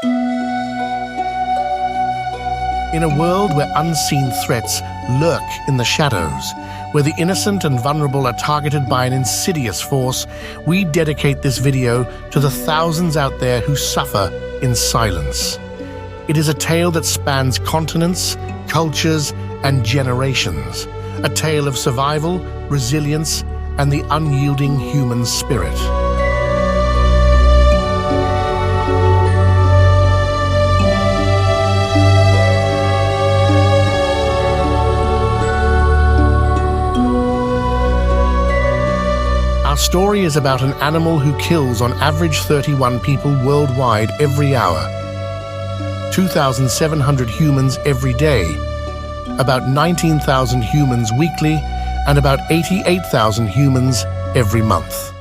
In a world where unseen threats lurk in the shadows, where the innocent and vulnerable are targeted by an insidious force, we dedicate this video to the thousands out there who suffer in silence. It is a tale that spans continents, cultures, and generations. A tale of survival, resilience, and the unyielding human spirit. Our story is about an animal who kills on average 31 people worldwide every hour, 2,700 humans every day, about 19,000 humans weekly, and about 88,000 humans every month.